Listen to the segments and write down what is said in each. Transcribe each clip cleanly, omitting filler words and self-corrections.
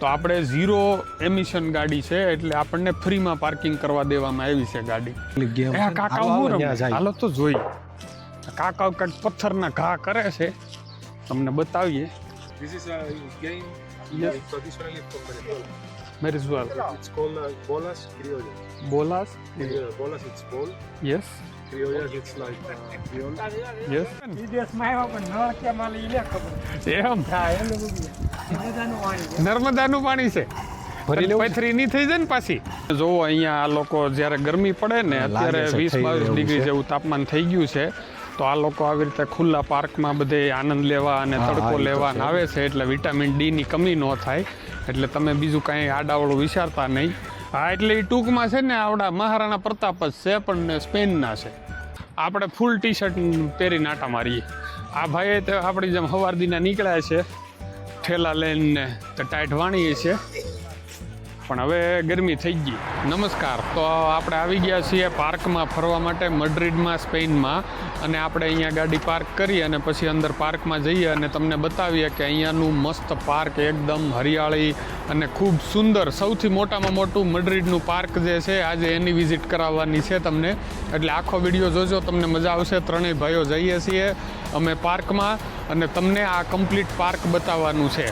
તો આપણે zero emission ગાડી છે એટલે આપણને ફ્રીમાં પાર્કિંગ કરવા દેવામાં આવી છે ગાડી. કાકા હું રમે હાલો તો જોઈ કાકા કંઈક પથ્થરના ઘા કરે છે, તમને બતાવીએ. This is a game Yes. traditionally from Venezuela. મેરિઝવાલ It's called bolas criollas. બોલાસ Bolas it's ball. Yes Criollas it's like criol. Yes વિદેશમાં આવ્યા પણ નળ કેમ આલે ઈ લે ખબર. એમ હા એનું બધું નર્મદાનું પાણી છે. નર્મદાનું પાણી છે. પથરી નહીં થઈ જાય ને પાછી. જોવો અહીંયા આ લોકો જ્યારે ગરમી પડે ને અત્યારે 20-22 ડિગ્રી જેવું તાપમાન થઈ ગયું છે, તો આ લોકો આવી રીતે ખુલ્લા પાર્કમાં બધે આનંદ લેવા અને તડકો લેવા આવે છે એટલે વિટામિન ડી ની કમી ન થાય. એટલે તમે બીજું કાંઈ આડાવડું વિચારતા નહીં. હા એટલે એ ટૂંકમાં છે ને આવડા મહારાણા પ્રતાપ જ છે પણ સ્પેનના છે. આપણે ફૂલ ટી શર્ટ પહેરીને આટા મારીએ. આ ભાઈએ તો આપણી જેમ હવારદીના નીકળ્યા છે ઠેલા લઈને તો ટાઈટ વાણીએ છે, પણ હવે ગરમી થઈ ગઈ. નમસ્કાર, તો આપણે આવી ગયા છીએ પાર્કમાં ફરવા માટે મડ્રિડમાં, સ્પેનમાં. અને આપણે અહીંયા ગાડી પાર્ક કરી અને પછી અંદર પાર્કમાં જઈએ અને તમને બતાવીએ કે અહીંયાનું મસ્ત પાર્ક એકદમ હરિયાળી અને ખૂબ સુંદર, સૌથી મોટામાં મોટું મડ્રિડનું પાર્ક જે છે આજે એની વિઝિટ કરાવવાની છે તમને. એટલે આખો વિડીયો જોજો, તમને મજા આવશે. ત્રણેય ભાઈઓ જઈએ છીએ અમે પાર્કમાં અને તમને આ કમ્પ્લીટ પાર્ક બતાવવાનું છે.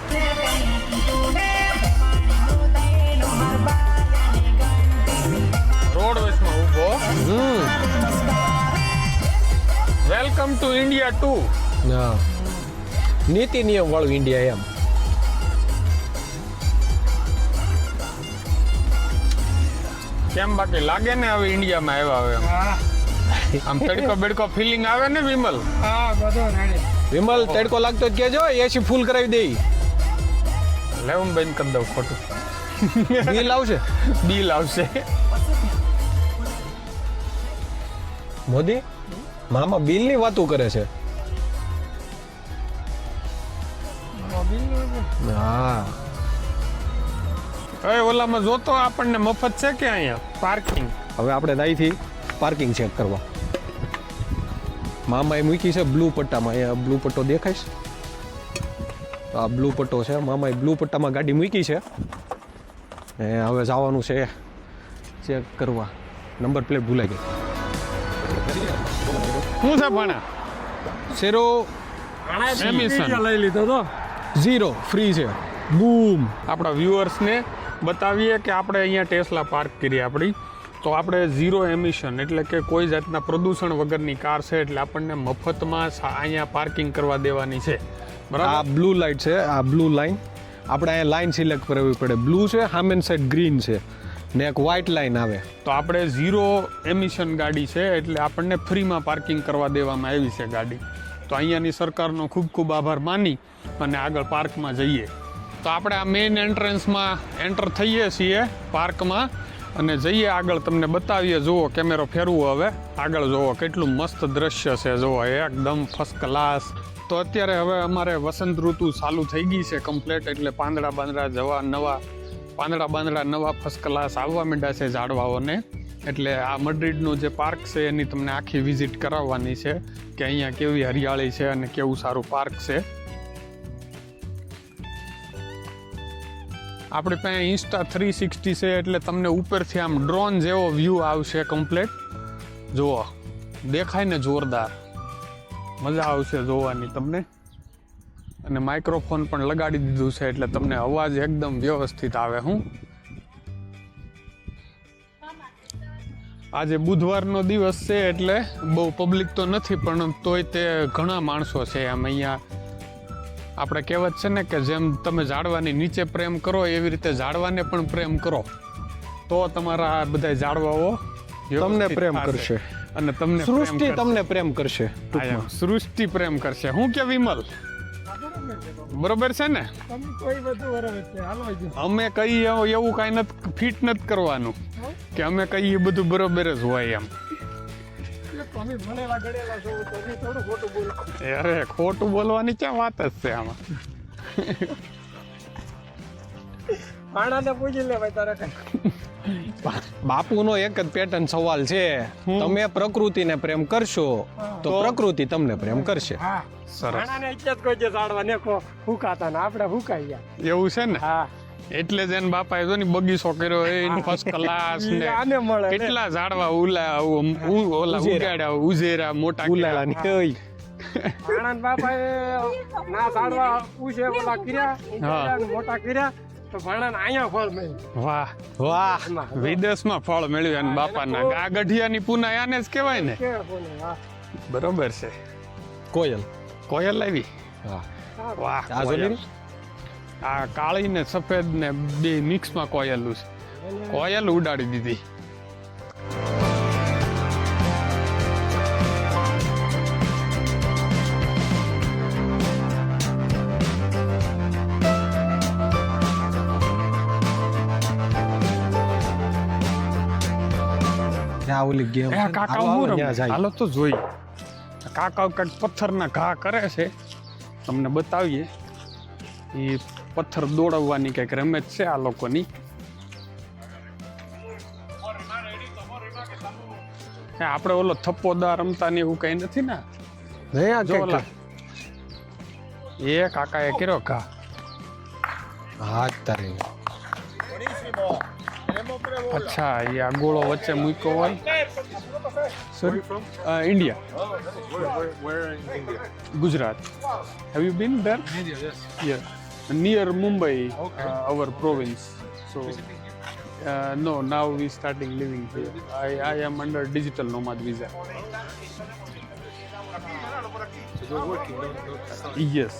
રોડવેસમાં ઊભો. Welcome to India 2. નીતિ નિયમ વાળું ઇન્ડિયા એમ. કેમ બાકી લાગે ને હવે ઇન્ડિયામાં આવ્યા હવે એમ? હા આમ તડકો બેડકો ફિલિંગ આવે ને વિમલ? હા બધો રેડી. વિમલ તડકો લાગતો જ કેજો, એસી ફૂલ કરાવી દઈ. લે હું બંધ કરી દઉં ખોટું. બિલ આવશે. બિલ આવશે. મોદી મામા બિલ ની વાતો કરે છે. હા હવે ઓલામાં જોતો આપણને મફત છે કે અહીંયા પાર્કિંગ? હવે આપણે દાઈથી પાર્કિંગ ચેક કરવા. મામાએ મૂકી છે બ્લુ પટ્ટામાં. અહીંયા બ્લુ પટ્ટો દેખાય છે. આ બ્લુ પટ્ટો છે. મામાએ બ્લુ પટ્ટામાં ગાડી મૂકી છે. હવે જવાનું છે ચેક કરવા. નંબર પ્લેટ ભૂલાઈ ગઈ. શું છે ભણા? શેરો એમિશન લઈ લીધો તો 0 ફ્રી છે. બૂમ. આપણા વ્યુઅર્સને બતાવીએ કે આપણે અહીંયા ટેસ્લા પાર્ક કરી આપણી. તો આપણે ઝીરો એમિશન એટલે કે કોઈ જાતના પ્રદૂષણ વગરની કાર છે એટલે આપણને મફતમાં અહીંયા પાર્કિંગ કરવા દેવાની છે. આ બરાબર. બ્લુ લાઇટ છે. આ બ્લુ લાઇન આપણે અહીંયા લાઇન સિલેક્ટ કરવી પડે. બ્લુ છે, સામેની સાઈડ ગ્રીન છે ને એક વ્હાઇટ લાઇન આવે. તો આપણે ઝીરો એમિશન ગાડી છે એટલે આપણને ફ્રીમાં પાર્કિંગ કરવા દેવામાં આવી છે ગાડી. તો અહીંયાની સરકારનો ખૂબ ખૂબ આભાર માની અને આગળ પાર્કમાં જઈએ. તો આપણે આ મેઇન એન્ટ્રન્સમાં એન્ટર થઈએ છીએ પાર્કમાં અને જઈએ આગળ, તમને બતાવીએ. જુઓ કેમેરો ફેરવો હવે આગળ, જુઓ કેટલું મસ્ત દ્રશ્ય છે. જુઓ એકદમ ફર્સ્ટ ક્લાસ. તો અત્યારે હવે અમારે વસંત ઋતુ ચાલુ થઈ ગઈ છે કમ્પ્લેટ, એટલે પાંદડા બાંદડા નવા ફર્સ્ટ ક્લાસ આવવા માંડ્યા છે ઝાડવાઓને. એટલે આ મડ્રિડનું જે પાર્ક છે એની તમને આખી વિઝિટ કરાવવાની છે કે અહીંયા કેવી હરિયાળી છે અને કેવું સારું પાર્ક છે. આપણી પાસે ઇન્સ્ટા 360 છે એટલે તમને ઉપરથી આમ ડ્રોન જેવો વ્યૂ આવશે કમ્પ્લેટ. જુઓ દેખાય ને જોરદાર, મજા આવશે જોવાની તમને. અને માઇક્રોફોન પણ લગાડી દીધું છે એટલે તમને અવાજ એકદમ વ્યવસ્થિત આવે. આજે બુધવારનો દિવસ છે એટલે બહુ પબ્લિક તો નથી પણ તોય તે ઘણા માણસો છે આમ અહીંયા. આપણે કહેવત છે ને કે જેમ તમે ઝાડવાની નીચે પ્રેમ કરો એવી રીતે ઝાડવાને પણ પ્રેમ કરો તો તમારા બધા ઝાડવાઓ તમને પ્રેમ કરશે અને તમને સૃષ્ટિ તમને પ્રેમ કરશે. સૃષ્ટિ પ્રેમ કરશે. હું કે વિમલ બરોબર છે ને? તમે કોઈ બધું બરાબર છે. હાલો જ અમે કહીએ એવું કાંઈ નથી, ફિટ નથી કરવાનું કે અમે કહીએ બધું બરોબર જ હોય એમ. તમે ભણેલા ગણેલા છો, તમે થોડું ખોટું બોલો. અરે ખોટું બોલવાની ક્યાં વાત જ છે આમાં. આણાને પૂછી લે ભાઈ તારે કઈ. બાપુનો એક જ પેટર્ન સવાલ છે. તમે પ્રકૃતિને પ્રેમ કરશો તો પ્રકૃતિ તમને પ્રેમ કરશે. હા સરસ. આણાને એટલે જ કોઈ જે ઝાડવા ને ફૂકાતા ને આપણે ફૂકાઈ ગયા. એવું છે ને? હા એટલે જ એના બાપાએ જો ને બગીચો કર્યો એ ફર્સ્ટ ક્લાસ ને આને મળે ને. કેટલા ઝાડવા ઓલા ઉગાડ્યા ઉજેરા મોટા ઉલાળાની કઈ આણંદ બાપાએ ના સાડવા ઉછે ઓલા કર્યા ઉગાડ્યા ને મોટા કર્યા તો ભાણાને અહીંયા ફળ મળ્યું. વાહ વાહ વિદેશમાં ફળ મળ્યું એના બાપાના આ ગઢિયાની પુના આને જ કહેવાય ને કે કોને વાહ. બરોબર છે કોયલ કોયલ આવી હા વાહ આ જો કોયલ. ને. આ કાળી ને સફેદ ને બે મિક્સમાં કોયલું છે કોયલ ઉડાડી દીધી ત્યાં ઓલી ગેમ એ આ કાકા હું રમે હાલો તો જોઈ કાકા કંઈક પથ્થરના ઘા કરે છે તમને બતાવીએ એ પથ્થર દોડવવાની કંઈક રમત છે આ લોકોની આપણે ઓલો થપ્પોદા રમતા ને એવું કઈ નથી ને નહીં આ જો કે ઓલા એ કાકાએ કર્યો ઘા હાથ તારી અચ્છા એ આ ગોળો વચ્ચે મૂક્યો હોય sorry India Where in India? Gujarat have you bin there India, yes. Yeah, near Mumbai, our province. So, no, now we starting living here. I am under digital nomad visa. So you're working, not studying. Yes,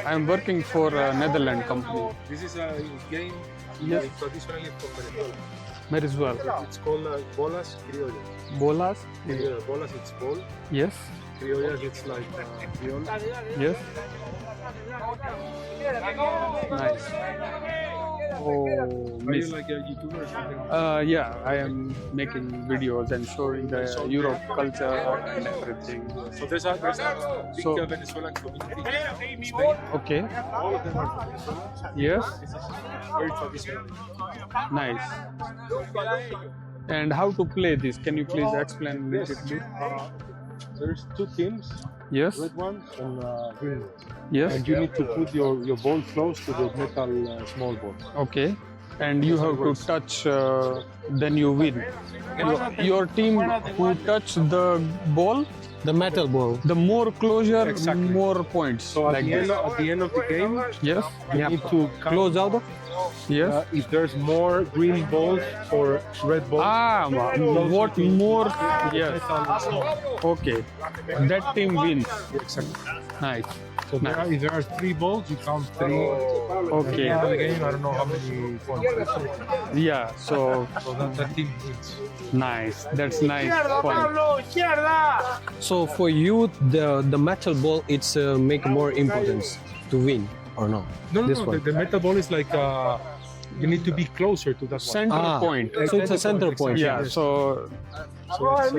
I am working for a Netherlands company. This is a game Yes. traditionally from Venezuela. Venezuela. It's called bolas criollas. Bolas? Yeah, bolas it's ball. Yes, Criollas it's like criol. yes. Nice. Oh, Are you miss. like a YouTuber or something? Yeah, I am making videos and showing the Europe culture and everything. So there's a big So- Venezuelan community in Spain. Okay. All of them are from Venezuela. Yes. This is very traditional. Nice. And how to play this? Can you please explain a Yes. little bit? There's two teams, Yes. red ones and green ones. Yes. And you need to put your ball close to the metal small ball. Okay. And you have to touch, then you win. Your team who touch the ball, the metal ball the more closure, Exactly. more points. So like this. at the end of the game, Yes. you need to count close out Yes. if there's more green balls or red balls. What more? Yes. Okay. That team wins. Exactly. Nice. So if there are three balls, you count three. Okay. At the end of the game, I don't know how many points. Yeah. So So that team wins. nice. That's nice. Fun. so for you the metal ball it's make more importance to win or no No, this no, one the metal ball is like you need to be closer to that one. Center point. so it's a center point Yeah. So So it's,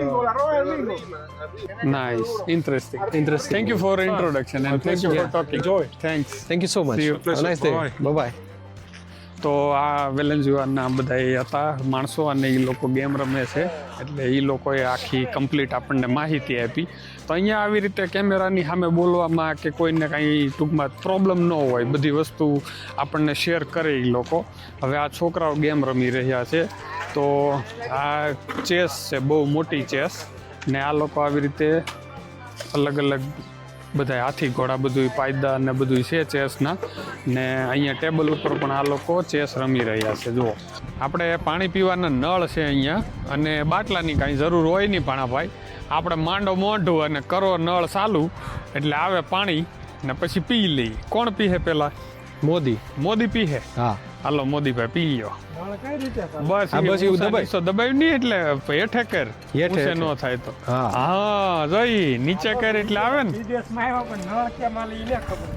nice. Interesting. Interesting. Thank you for introduction and thank you for talking. Enjoy. Thanks. thank you so much See you. have a nice day Bye. bye bye તો આ વેલેન્ઝુઆના બધા એ હતા માણસો અને એ લોકો game રમે છે એટલે એ લોકોએ આખી કમ્પ્લીટ આપણને માહિતી આપી તો અહીંયા આવી રીતે કેમેરાની સામે બોલવામાં કે કોઈને કાંઈ ટૂંકમાં પ્રોબ્લેમ ન હોય બધી વસ્તુ આપણને શેર કરે એ લોકો હવે આ છોકરાઓ ગેમ રમી રહ્યા છે તો આ ચેસ છે બહુ મોટી ચેસ ને આ લોકો આવી રીતે અલગ અલગ બધા હાથી ઘોડા બધું પાયદા ને બધું છે ચેસના ને અહીંયા ટેબલ ઉપર પણ આ લોકો ચેસ રમી રહ્યા છે જુઓ આપણે પાણી પીવાના નળ છે અહીંયા અને બાટલાની કાંઈ જરૂર હોય નહીં ભાણાભાઈ આપણે માંડો મોઢું અને કરો નળ ચાલુ એટલે આવે પાણી ને પછી પી લઈએ કોણ પીહે પેલા મોદી પીહે હા હાલો મોદીભાઈ પી લ્યો મારે કઈ રીતે કરે? બસ હા, બસ એવું દબાય. દબાયું નહીં એટલે હેઠે કર હેઠે, ઊંચે હેઠે. ન થાય તો હા. હા જોઈ નીચે કર એટલે આવે ને વિદેશમાં આવ્યા પણ નળ કેમ આલે ઈ ને ખબર.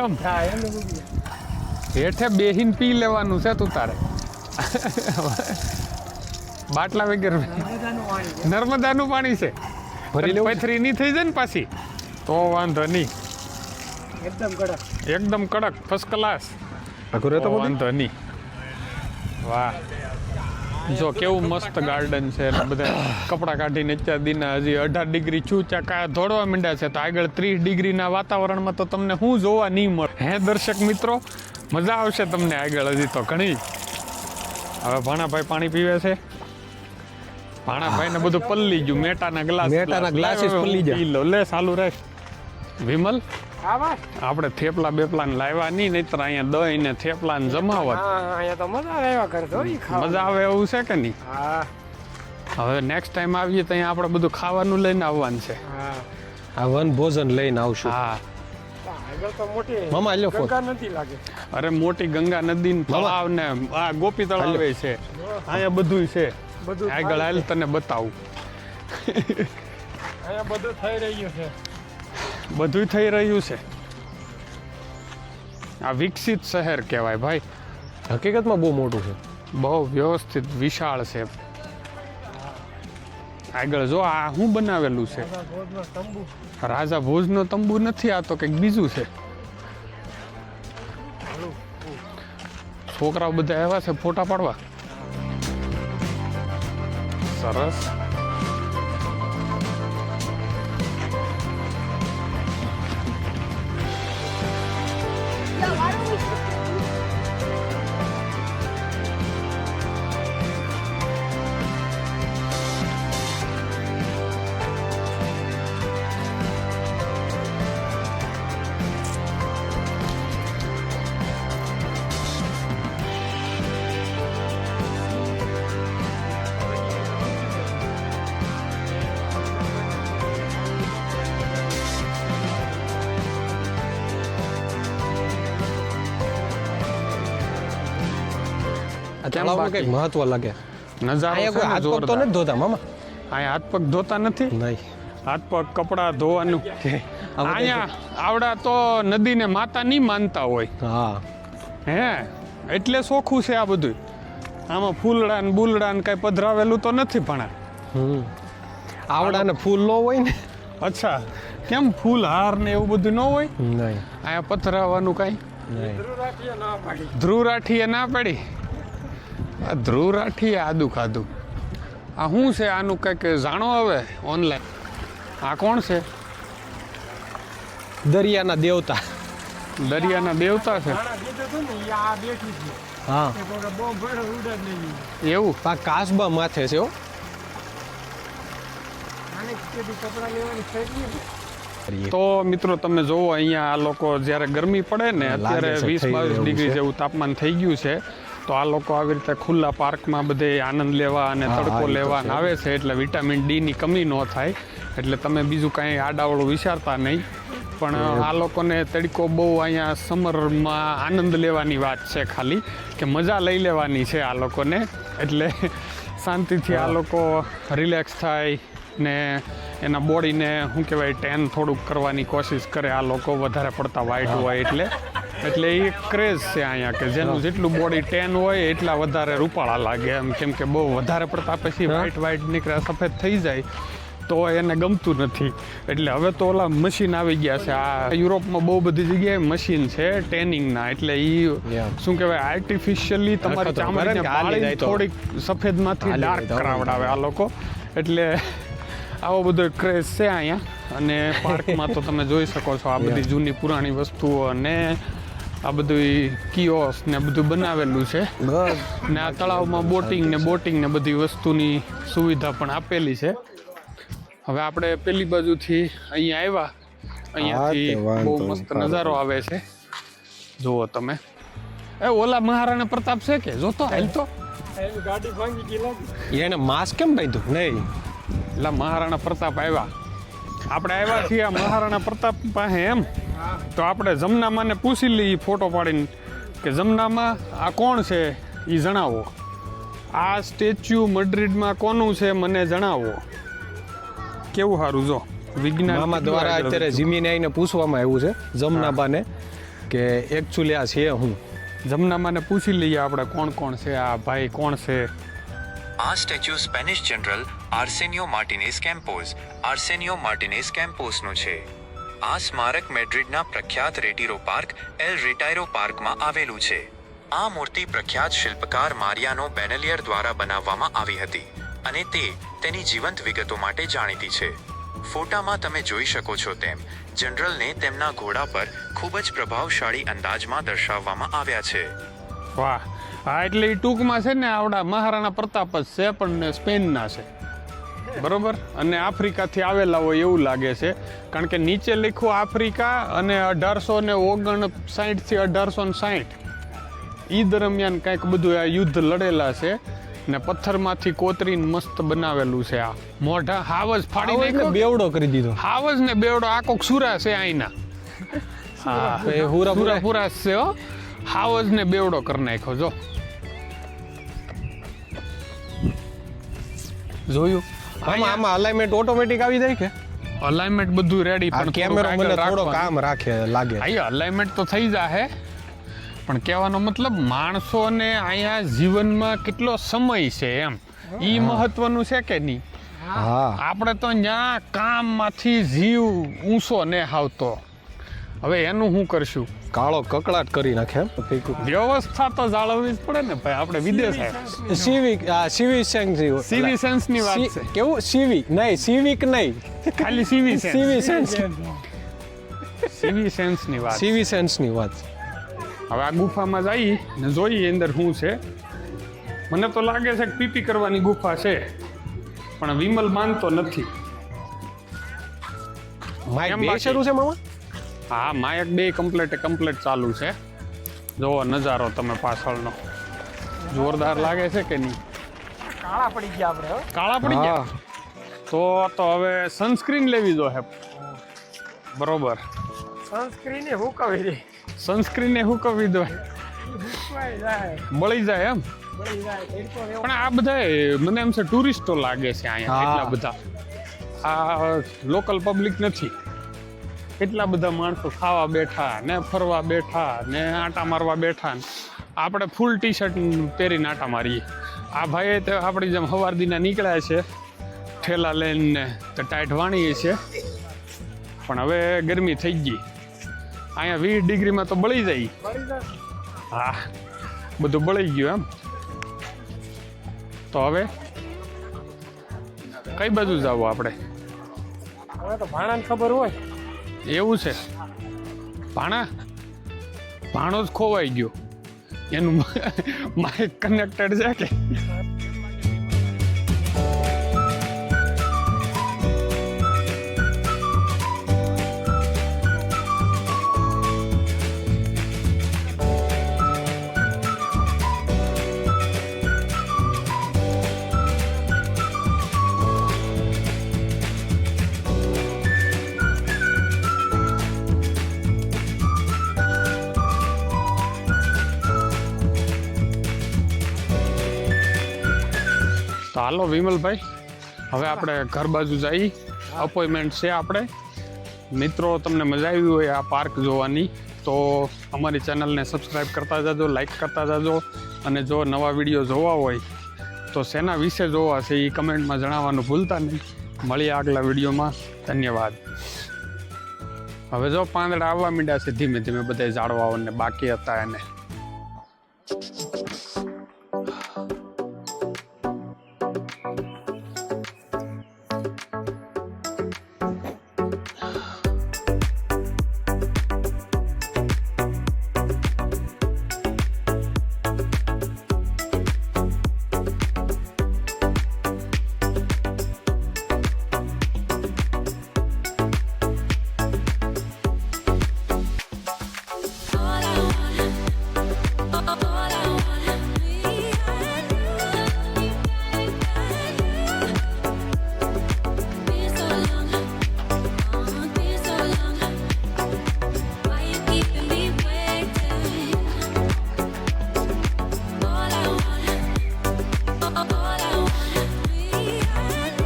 એમ હા, એનું બધું. હેઠે બેહીને પી લેવાનું છે તું તારે બાટલા વગર નર્મદાનું પાણી છે. નર્મદાનું પાણી છે ભરી લેવું? પથરી નહીં થઈ જાય ને પાછી તો વાંધો નહીં એકદમ કડક. એકદમ કડક ફર્સ્ટ ક્લાસ આ કરે તો મોદી? વાંધો નહીં વાહ જો કેવું મસ્ત ગાર્ડન છે ને બધા કપડાં કાઢીને અત્યાર દિના હજી 18 ડિગ્રી ચૂચા દોડવા માંડ્યા છે તો આગળ 30 ડિગ્રીના વાતાવરણમાં તો તમને શું જોવા નહીં મળે હે દર્શક મિત્રો મજા આવશે તમને આગળ હજી તો ઘણી હવે ભાણાભાઈ પાણી પીવે છે ભાણાભાઈ ને બધું પલ્લી ગયું મેટાના ગ્લાસ પલ્લી ગયા લે ચાલુ રહે વિમલ આવા આપણે થેપલા બેપલા ને લાવ્યા નહીં નહીતર અહીંયા દહીં ને થેપલા ને જમાવત અહીંયા તો મજા આવ્યા કરે તો મજા આવે એવું છે કે નહીં હા હવે નેક્સ્ટ ટાઈમ આવીએ તો અહીંયા આપણે બધું ખાવાનું લઈને આવવાનું છે હા આ વન ભોજન લઈને આવશું હા આગળ તો મોટી મામા લ્યો ફોન ગંગા નથી લાગે અરે મોટી ગંગા નદી ને તળાવ ને આ ગોપી તળાવ છે અહીંયા બધું છે બધું આગળ હાલ તને બતાવું અહીંયા બધું થઈ રહ્યું છે બધું થઈ રહ્યું છે આ વિકસિત શહેર કહેવાય ભાઈ હકીકતમાં બહુ મોટું છે બહુ વ્યવસ્થિત વિશાળ છે આગળ જો આ શું બનાવેલું છે ભોજનો તંબુ રાજા ભોજનો તંબુ નથી આ તો કંઈક બીજું છે છોકરાઓ બધા આવ્યા છે ફોટા પાડવા સરસ આ તળાવનું કંઈક મહત્વ લાગે નજારો અહીંયા છે કોઈ ને હાથ પગ તો જોરદાર. નથી ધોતા મામા અહીંયા હાથ પગ ધોતા નથી નહીં હાથ પગ કપડા ધોવાનું અહીંયા આવડા તો નદીને માતા નહીં માનતા હોય હા હે એટલે ચોખ્ખું છે આ બધું આમાં ફૂલડા ને બુલડા ને કઈ પધરાવેલું તો નથી ભણા આવડાને ફૂલ ન હોય ને અચ્છા કેમ ફૂલ હાર ને એવું બધું ન હોય નહીં અહીંયા પધરાવવાનું કાંઈ નહીં રાખીએ ના પાડી ધ્રુવ રાઠીએ ના પડી આ ધ્રુવ રાઠીએ આદું ખાધું આ શું છે આનું કંઈક જાણો હવે ઓનલાઈન આ કોણ છે દરિયાના દેવતા દરિયાના દેવતા છે નાના દીધું હતું ને આ બેઠી છે હા એ કોઈ બોમ્બ ભેળો ઉડે જ નહીં એવું આ કાસબા માથે છે હો આને કેદી કપડા લેવાની થઈ ગઈ ને તો મિત્રો તમે જોવો અહીંયા આ લોકો જ્યારે ગરમી પડે ને અત્યારે લાગે છે 20-22 થઈ ડિગ્રી રહ્યું છે. જેવું તાપમાન થઈ ગયું છે તો આ લોકો આવી રીતે ખુલ્લા પાર્કમાં બધે આનંદ લેવા અને હા, તડકો એ તો લેવા છે. આવે છે એટલે વિટામિન ડી ની કમી ન થાય એટલે તમે બીજું કાંઈ આડાવડું વિચારતા નહીં પણ આ લોકોને તડકો બહુ અહીંયા સમરમાં આનંદ લેવાની વાત છે ખાલી કે મજા લઈ લેવાની છે આ લોકોને એટલે શાંતિથી આ લોકો રિલેક્સ થાય ને એના બોડીને શું કહેવાય ટેન થોડુંક કરવાની કોશિશ કરે આ લોકો વધારે પડતા વ્હાઈટ હોય એટલે એ ક્રેઝ છે અહીંયા કે જેનું જેટલું બોડી ટેન હોય એટલા વધારે રૂપાળા લાગે એમ કેમ કે બહુ વધારે પડતા પછી વ્હાઈટ નીકળે સફેદ થઈ જાય તો એને ગમતું નથી એટલે હવે તો ઓલા મશીન આવી ગયા છે આ યુરોપમાં બહુ બધી જગ્યાએ મશીન છે ટેનિંગના એટલે એ શું કહેવાય આર્ટિફિશિયલી તમારી ચામડીને બાળી થોડીક સફેદમાંથી ડાર્ક કરાવડાવે આ લોકો એટલે આવો બધો ક્રેઝ છે અહીંયા અને પાર્કમાં તો તમે જોઈ શકો છો આ બધી જૂની પુરાણી વસ્તુઓ અને આ બધું કિયોસ ને બધું બનાવેલું છે ને આ તળાવમાં બોટિંગ ને બધી વસ્તુની સુવિધા પણ આપેલી છે હવે આપણે પેલી બાજુથી અહીંયા આવ્યા અહીંયાથી બહુ મસ્ત નજારો આવે છે જુઓ તમે એ ઓલા મહારાણા પ્રતાપ છે કે જોતો હાલ તો એની ગાડી ભાંગી ગઈ લાગી એને માસ્ક કેમ બાંધ્યું નહીં એટલે મહારાણા પ્રતાપ આવ્યા આપણે આવ્યા છીએ આ મહારાણા પ્રતાપ પાસે એમ તો આપણે જમનામાને પૂછી લઈએ ફોટો પાડીને કે જમનામાં આ કોણ છે એ જણાવો આ સ્ટેચ્યુ મડ્રિડમાં કોનું છે મને જણાવો કેવું સારું જો વિજ્ઞાન મામા દ્વારા અત્યારે જીમીને આવીને પૂછવામાં આવ્યું છે જમનાબાને કે એકચ્યુઅલી આ છે હું જમનામાને પૂછી લઈએ આપણે કોણ કોણ છે આ ભાઈ કોણ છે આ સ્ટેચ્યુ સ્પેનિશ જનરલ આર્સેનિયો માર્ટિનેઝ કેમ્પોસનું છે આ સ્મારક મેડ્રિડના પ્રખ્યાત રેટિરો પાર્ક એલ રિટાયરો પાર્કમાં આવેલું છે આ મૂર્તિ પ્રખ્યાત શિલ્પકાર મારિયાનો બેનેલિયર દ્વારા બનાવવામાં આવી હતી અને તે તેની જીવંત વિગતો માટે જાણીતી છે. ફોટામાં તમે જોઈ શકો છો તેમ જનરલને તેમના ઘોડા પર ખૂબ જ પ્રભાવશાળી અંદાજમાં દર્શાવવામાં આવ્યા છે. વાહ, હા, એટલે એ ટૂંકમાં છે ને આવડા મહારાણા પ્રતાપ જ છે, પણ સ્પેનના છે, બરોબર, અને આફ્રિકાથી આવેલા હોય એવું લાગે છે, કારણ કે નીચે લખ્યું આફ્રિકા અને 1859 થી 1860 ઈ દરમિયાન કંઈક બધું આ યુદ્ધ લડેલા છે ને પથ્થરમાંથી કોતરીને મસ્ત બનાવેલું છે. આ મોઢા હાવજ ફાડી નાખ્યો, બેવડો કરી દીધો. હાવજ ને બેવડો આખો સુરા છે આઈના. હા, એ હુરા પૂરા છે હો. હાવજ ને બેવડો કરી નાખ્યો. જો જોયું આમાં અલાઇનમેન્ટ ઓટોમેટિક આવી જાય કે અલાઇનમેન્ટ બધું રેડી, પણ કેમેરો મને થોડો કામ રાખે લાગે. અહીંયા અલાઇનમેન્ટ તો થઈ જાહે, પણ કહેવાનો મતલબ માણસોને અહીંયા જીવનમાં કેટલો સમય છે એમ ઈ મહત્વનું છે કે નહીં. હા, આપણે તો ત્યાં કામમાંથી જીવ ઊંચો ને આવતો. હવે એનું શું કરશું? કાળો કકડાટ કરી નાખે એમ. વ્યવસ્થા તો જાળવવી જ પડે ને ભાઈ, આપણે વિદેશ સીવી સેન્સ સીવી સેન્સ ની વાત છે. કેવું સીવી નહીં, સિવિક નહીં, ખાલી સીવી સીવી સેન્સ, સીવી સેન્સ ની વાત. સીવી સેન્સ ની વાત. હવે આ ગુફામાં જઈ ને જોઈએ અંદર શું છે. મને તો લાગે છે કે પીપી કરવાની ગુફા છે, પણ વિમલ માનતો નથી. માઇક કેમ બે બાકી? શરૂ છે મામા? હા, માયક બે કમ્પ્લેટ ચાલુ છે. જોવો નજારો તમે પાછળનો, જોરદાર લાગે છે કે નહીં? કાળા પડી ગયા આપણે હો. કાળા પડી ગયા તો હવે સનસ્ક્રીન લેવી જોઈએ. બરોબર, સનસ્ક્રીન એ હુકવી દે, સનસ્ક્રીન એ હુકવી દો, હુકવાઈ જાય, બળી જાય એમ. બળી જાય, તડકો એવો. પણ આ બધા મને એમ છે ટુરિસ્ટો લાગે છે અહીંયા હા. એટલા બધા. આ લોકલ પબ્લિક નથી. એટલા બધા માણસો ખાવા બેઠા ને ફરવા બેઠા ને આટા મારવા બેઠા ને આપણે ફૂલ ટી શર્ટ પહેરીને આટા મારીએ. આ ભાઈએ તો આપણી જેમ સવારદીના નીકળ્યા છે ઠેલા લઈને તો ટાઈટ વાણીએ છે, પણ હવે ગરમી થઈ ગઈ. અહીંયા 20 ડિગ્રીમાં તો બળી જાય. બળી જાય. હા, બધું બળી ગયું એમ. તો હવે કઈ બાજુ જવું આપણે? હવે તો ભાણાને ખબર હોય. એવું છે? ભાણો જ ખોવાઈ ગયો. એનું માઇક કનેક્ટેડ છે કે? તો હાલો વિમલભાઈ, હવે આપણે ઘર બાજુ જઈ. અપોઇન્ટમેન્ટ છે આપણે. મિત્રો, તમને મજા આવી હોય આ પાર્ક જોવાની તો અમારી ચેનલને સબસ્ક્રાઈબ કરતા જાજો, લાઈક કરતા જાજો, અને જો નવા વિડીયો જોવા હોય તો શેના વિશે જોવા છે એ કમેન્ટમાં જણાવવાનું ભૂલતા નહીં. મળીએ આગલા વિડીયોમાં. ધન્યવાદ. હવે જો પાંદડા આવવા માંડ્યા છે ધીમે ધીમે, બધા ઝાડવાઓને બાકી હતા એને.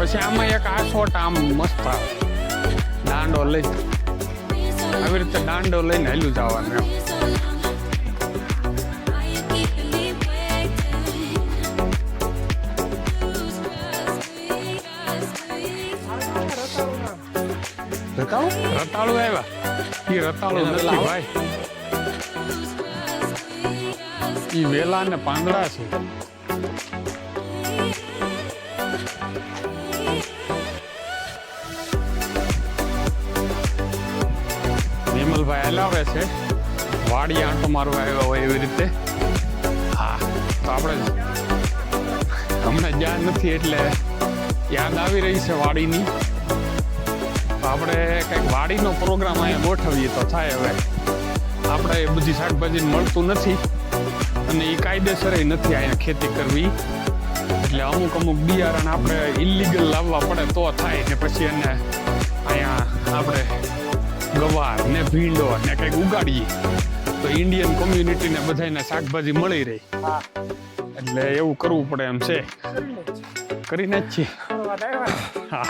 પછી આમાં એક આ શોટ આમ મસ્ત આવે, દાંડો લઈ આવી રીતે દાંડો લઈને હેલું જવાનું એમ. રતાળું આવ્યા? એ રતાળું નથી ભાઈ. ઈ વેલા ને પાંદડા છે. વિમલભાઈ હલાવે છે, વાડી આંટો મારવા આવ્યા હોય એવી રીતે. હા, તો આપણે હમણાં જ્યાં નથી એટલે યાદ આવી રહી છે વાડીની. તો આપણે કંઈક વાડીનો પ્રોગ્રામ અહીંયા ગોઠવીએ તો થાય. હવે આપણે એ બધી શાકભાજી મળતું નથી અને એ કાયદેસર નથી અહીંયા ખેતી કરવી, એટલે અમુક બિયારણ આપણે ઇલીગલ લાવવા પડે તો થાય ને પછી એને અહીંયા આપણે ગવાર ને ભીંડો ને કંઈક ઉગાડીએ તો ઇન્ડિયન કોમ્યુનિટીને બધાને શાકભાજી મળી રહી. એટલે એવું કરવું પડે એમ છે, કરીને જ છીએ. હા.